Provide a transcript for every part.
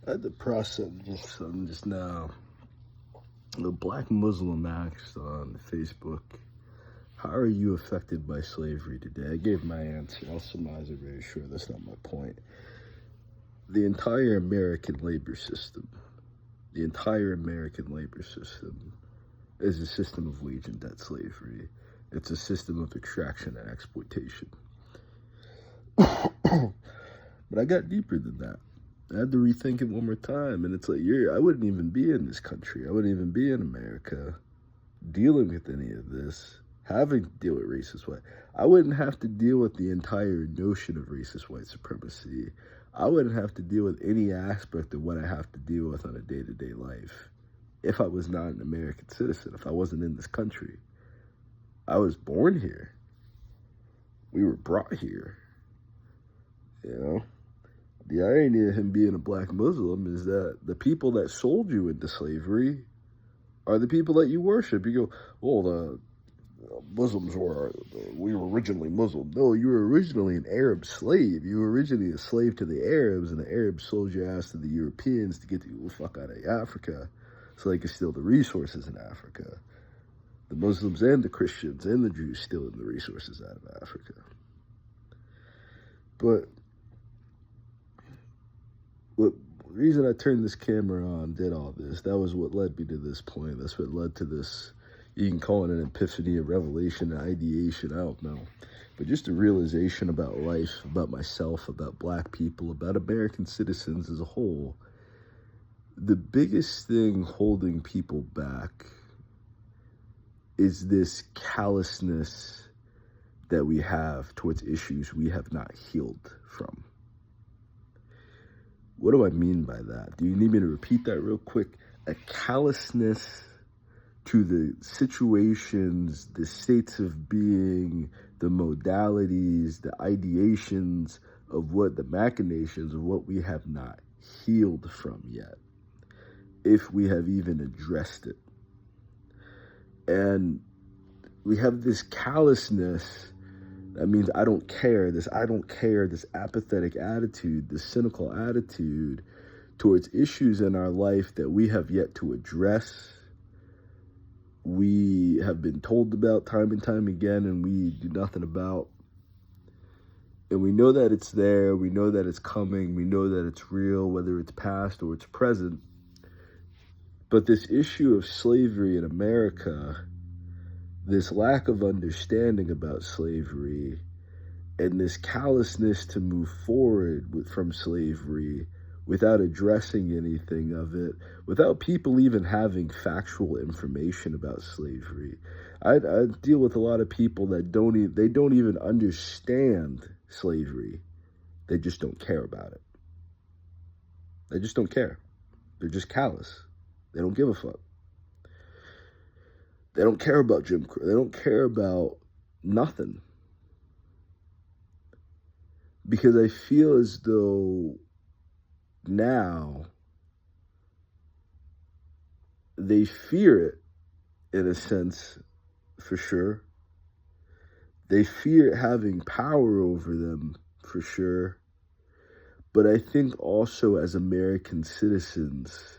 I had to process just now. The black Muslim asked on Facebook, how are you affected by slavery today? I gave my answer. I'll surmise it very short. That's not my point. The entire American labor system is a system of wage and debt slavery. It's a system of extraction and exploitation. But I got deeper than that. I had to rethink it one more time, and it's like, I wouldn't even be in this country. I wouldn't even be in America dealing with any of this, having to deal with racist white. I wouldn't have to deal with the entire notion of racist white supremacy. I wouldn't have to deal with any aspect of what I have to deal with on a day-to-day life if I was not an American citizen, if I wasn't in this country. I was born here. We were brought here, you know? The irony of him being a black Muslim is that the people that sold you into slavery are the people that you worship. You go, well, the we were originally Muslim. No, you were originally an Arab slave. You were originally a slave to the Arabs, and the Arabs sold your ass to the Europeans to get you the fuck out of Africa so they could steal the resources in Africa. The Muslims and the Christians and the Jews stealing the resources out of Africa. But the reason I turned this camera on, did all this, that was what led me to this point. That's what led to this, you can call it an epiphany, a revelation, an ideation, I don't know. But just a realization about life, about myself, about black people, about American citizens as a whole. The biggest thing holding people back is this callousness that we have towards issues we have not healed from. What do I mean by that? Do you need me to repeat that real quick? A callousness to the situations, the states of being, the modalities, the ideations of what the machinations of what we have not healed from yet, if we have even addressed it. And we have this callousness. That means I don't care, this apathetic attitude, this cynical attitude towards issues in our life that we have yet to address. We have been told about time and time again, and we do nothing about. And we know that it's there, we know that it's coming, we know that it's real, whether it's past or it's present. But this issue of slavery in America, this lack of understanding about slavery, and this callousness to move forward from slavery without addressing anything of it, without people even having factual information about slavery. I deal with a lot of people that don't even understand slavery. They just don't care about it. They just don't care. They're just callous. They don't give a fuck. They don't care about Jim Crow. They don't care about nothing. Because I feel as though now they fear it, in a sense, for sure. They fear having power over them, for sure. But I think also as American citizens,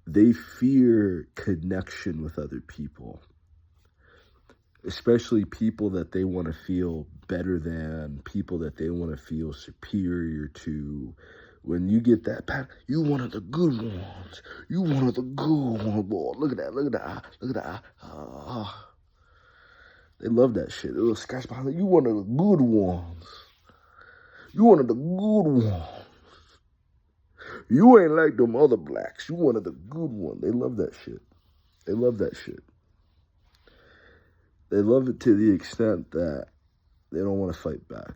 they fear connection with other people, especially people that they want to feel better than, people that they want to feel superior to. When you get that pat, you one of the good ones. You one of the good ones. Boy, look at that, look at that, look at that. They love that shit. They little scratch behind it. You one of the good ones. You one of the good ones. You ain't like them other blacks. You one of the good ones. They love that shit. They love that shit. They love it to the extent that they don't want to fight back.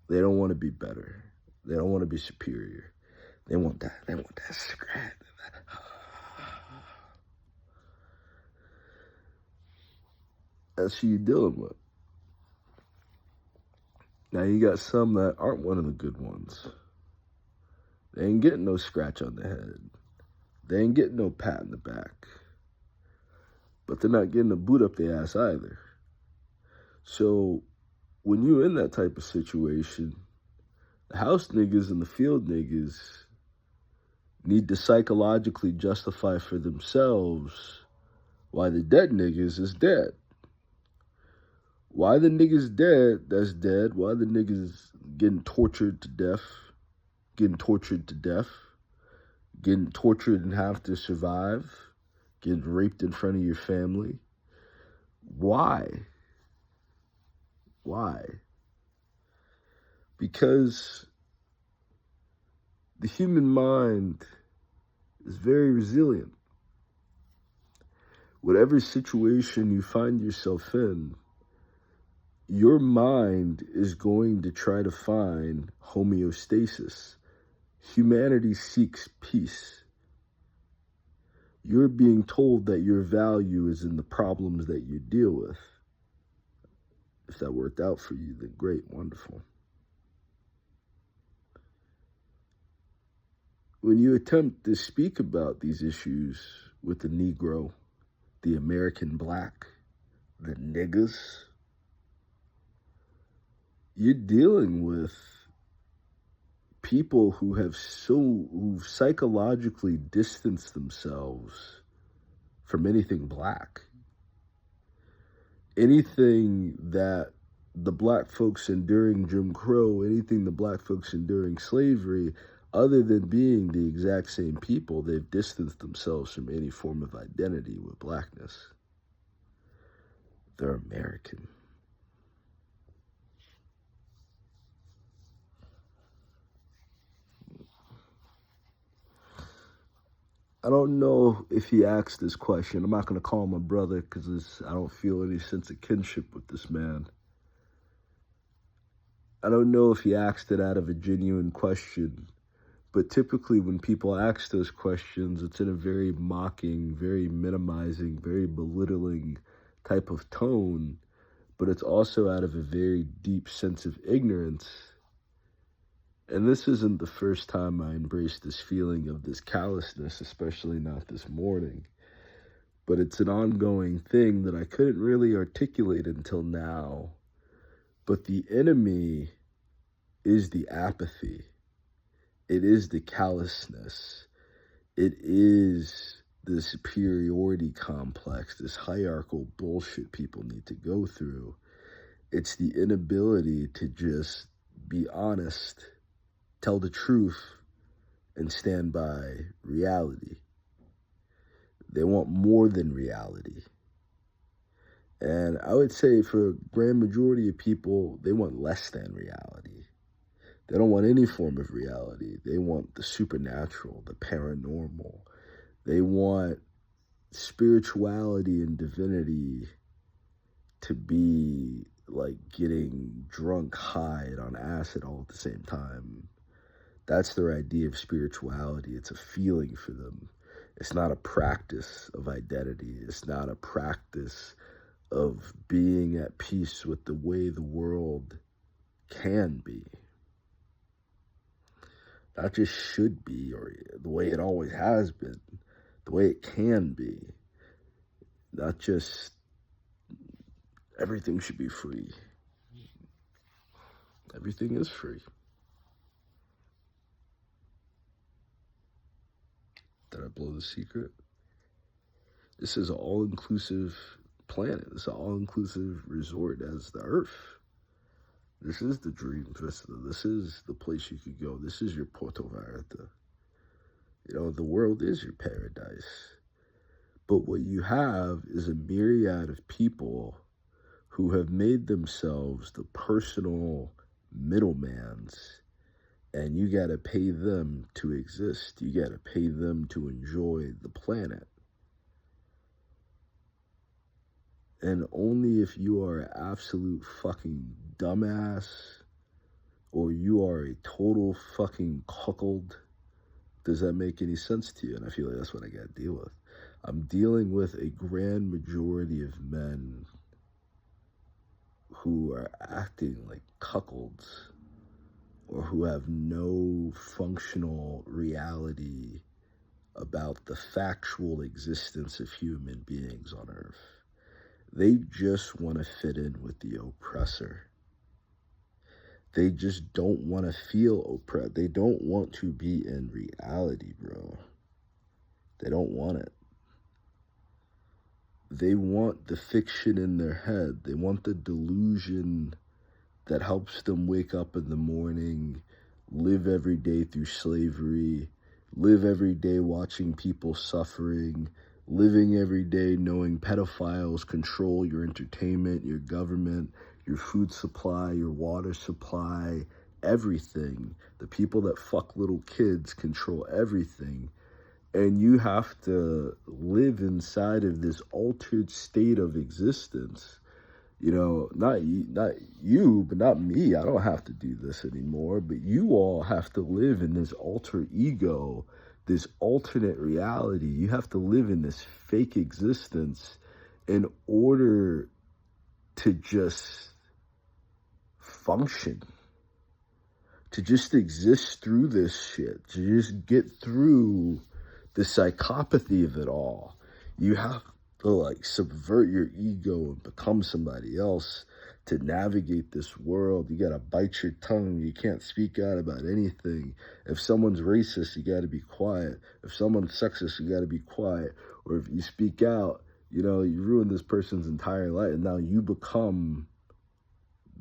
They don't want to be better. They don't want to be superior. They want that. They want that scratch. That's who you're dealing with. Now you got some that aren't one of the good ones. They ain't getting no scratch on the head. They ain't getting no pat in the back. But they're not getting a boot up their ass either. So when you're in that type of situation, the house niggas and the field niggas, need to psychologically justify for themselves why the dead niggas is dead. Why the niggas dead that's dead, why the niggas getting tortured to death, getting tortured and have to survive, getting raped in front of your family. Why? Why? Because the human mind is very resilient. Whatever situation you find yourself in, your mind is going to try to find homeostasis. Humanity seeks peace. You're being told that your value is in the problems that you deal with. If that worked out for you, then great, wonderful. When you attempt to speak about these issues with the Negro, the American black, the niggas, you're dealing with people who've psychologically distanced themselves from anything black. Anything that the black folks enduring Jim Crow, anything the black folks enduring slavery, other than being the exact same people, they've distanced themselves from any form of identity with blackness. They're American. I don't know if he asked this question. I'm not going to call him a brother because I don't feel any sense of kinship with this man. I don't know if he asked it out of a genuine question, but typically when people ask those questions, it's in a very mocking, very minimizing, very belittling type of tone, but it's also out of a very deep sense of ignorance. And this isn't the first time I embraced this feeling of this callousness, especially not this morning. But it's an ongoing thing that I couldn't really articulate until now. But the enemy is the apathy. It is the callousness. It is the superiority complex, this hierarchical bullshit people need to go through. It's the inability to just be honest, tell the truth, and stand by reality. They want more than reality. And I would say for a grand majority of people, they want less than reality. They don't want any form of reality. They want the supernatural, the paranormal. They want spirituality and divinity to be like getting drunk high on acid all at the same time. That's their idea of spirituality. It's a feeling for them. It's not a practice of identity. It's not a practice of being at peace with the way the world can be. Not just should be or the way it always has been, the way it can be. Not just everything should be free. Everything is free. Did I blow the secret? This is an all-inclusive planet. This is an all-inclusive resort as the Earth. This is the dream vista. This is the place you could go. This is your Porto Vallarta. You know, the world is your paradise. But what you have is a myriad of people who have made themselves the personal middlemans, and you got to pay them to exist. You got to pay them to enjoy the planet. And only if you are an absolute fucking dumbass or you are a total fucking cuckold does that make any sense to you. And I feel like that's what I got to deal with. I'm dealing with a grand majority of men who are acting like cuckolds or who have no functional reality about the factual existence of human beings on Earth. They just want to fit in with the oppressor. They just don't want to feel oppressed. They don't want to be in reality, bro. They don't want it. They want the fiction in their head. They want the delusion that helps them wake up in the morning, live every day through slavery, live every day watching people suffering, living every day knowing pedophiles control your entertainment, your government, your food supply, your water supply, everything. The people that fuck little kids control everything. And you have to live inside of this altered state of existence. You know, not you, but not me. I don't have to do this anymore. But you all have to live in this alter ego, this alternate reality. You have to live in this fake existence in order to just function, to just exist through this shit, to just get through the psychopathy of it all. You have to like subvert your ego and become somebody else to navigate this world. You gotta bite your tongue. You can't speak out about anything. If someone's racist, you gotta be quiet. If someone's sexist, you gotta be quiet. Or if you speak out, you know, you ruin this person's entire life, and now you become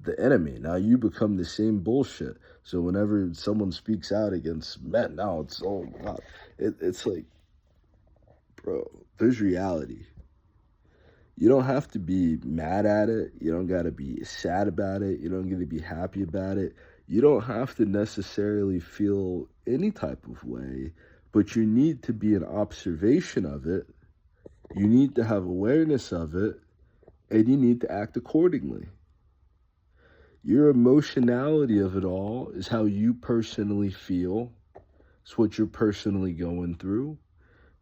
the enemy. Now you become the same bullshit. So whenever someone speaks out against men, now it's, oh God, it's like, bro, there's reality. You don't have to be mad at it. You don't got to be sad about it. You don't got to be happy about it. You don't have to necessarily feel any type of way, but you need to be in observation of it. You need to have awareness of it, and you need to act accordingly. Your emotionality of it all is how you personally feel. It's what you're personally going through.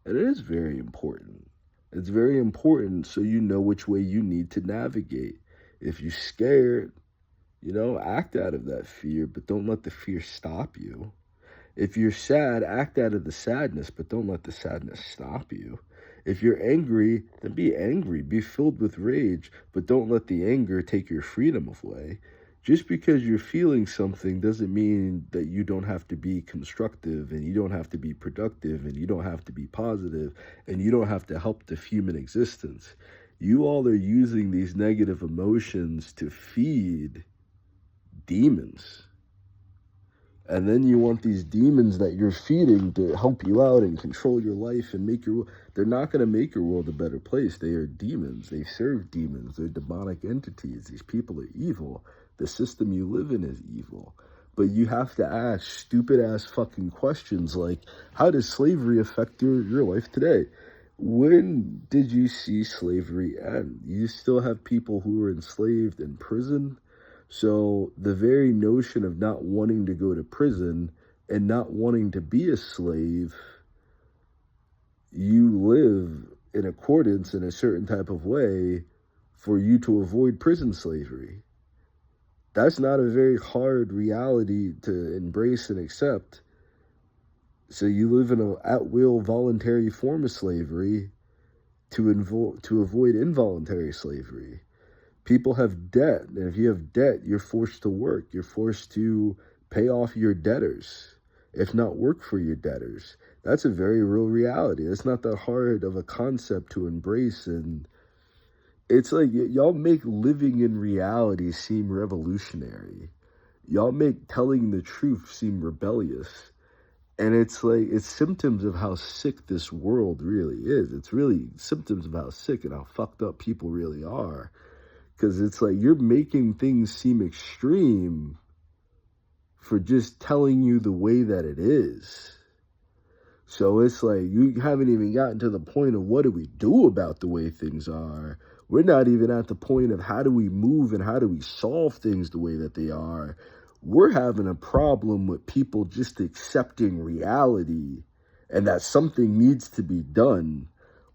And it is very important. It's very important so you know which way you need to navigate. If you're scared, you know, act out of that fear, but don't let the fear stop you. If you're sad, act out of the sadness, but don't let the sadness stop you. If you're angry, then be angry. Be filled with rage, but don't let the anger take your freedom away. Just because you're feeling something doesn't mean that you don't have to be constructive, and you don't have to be productive, and you don't have to be positive, and you don't have to help the human existence. You all are using these negative emotions to feed demons. And then you want these demons that you're feeding to help you out and control your life and make your... They're not going to make your world a better place. They are demons. They serve demons. They're demonic entities. These people are evil. The system you live in is evil. But you have to ask stupid-ass fucking questions like, how does slavery affect your life today? When did you see slavery end? You still have people who are enslaved in prison. So the very notion of not wanting to go to prison and not wanting to be a slave, you live in accordance in a certain type of way for you to avoid prison slavery. That's not a very hard reality to embrace and accept. So you live in an at-will voluntary form of slavery to avoid involuntary slavery. People have debt, and if you have debt, you're forced to work. You're forced to pay off your debtors, if not work for your debtors. That's a very real reality. It's not that hard of a concept to embrace, and it's like y'all make living in reality seem revolutionary. Y'all make telling the truth seem rebellious. And it's like, it's symptoms of how sick this world really is. It's really symptoms of how sick and how fucked up people really are. Because it's like you're making things seem extreme for just telling you the way that it is. So it's like you haven't even gotten to the point of what do we do about the way things are. We're not even at the point of how do we move and how do we solve things the way that they are. We're having a problem with people just accepting reality and that something needs to be done,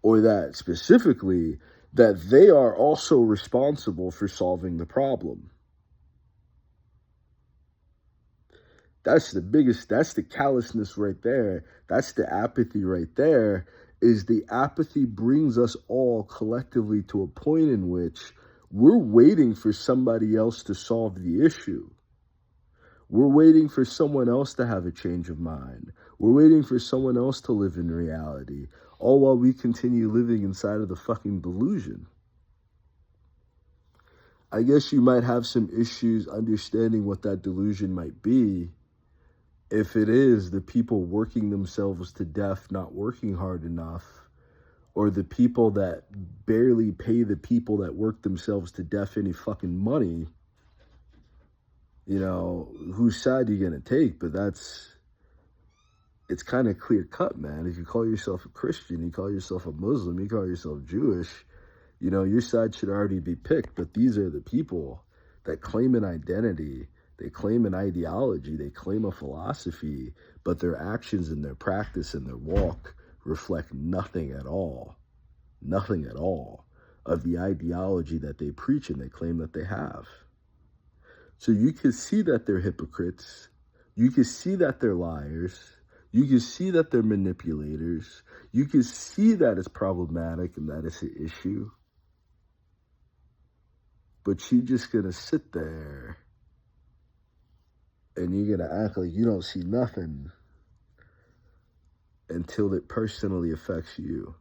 or that specifically that they are also responsible for solving the problem. That's the callousness right there. That's the apathy right there. Is the apathy brings us all collectively to a point in which we're waiting for somebody else to solve the issue. We're waiting for someone else to have a change of mind. We're waiting for someone else to live in reality, all while we continue living inside of the fucking delusion. I guess you might have some issues understanding what that delusion might be if it is the people working themselves to death, not working hard enough, or the people that barely pay the people that work themselves to death any fucking money. You know, whose side are you going to take? But it's kind of clear cut, man. If you call yourself a Christian, you call yourself a Muslim, you call yourself Jewish, you know, your side should already be picked. But these are the people that claim an identity, they claim an ideology, they claim a philosophy, but their actions and their practice and their walk reflect nothing at all of the ideology that they preach and they claim that they have. So you can see that they're hypocrites. You can see that they're liars. You can see that they're manipulators. You can see that it's problematic and that it's an issue. But you're just going to sit there and you're going to act like you don't see nothing until it personally affects you.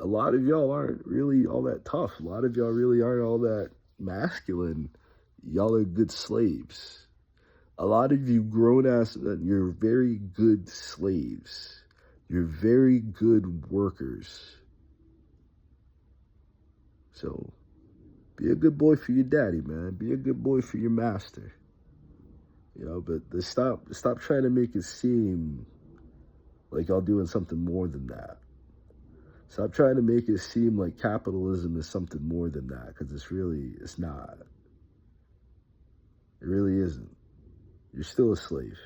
A lot of y'all aren't really all that tough. A lot of y'all really aren't all that masculine. Y'all are good slaves. A lot of you grown ass, you're very good slaves. You're very good workers. So be a good boy for your daddy, man. Be a good boy for your master. You know, but stop trying to make it seem like y'all doing something more than that. Stop trying to make it seem like capitalism is something more than that, because it's not. It really isn't. You're still a slave.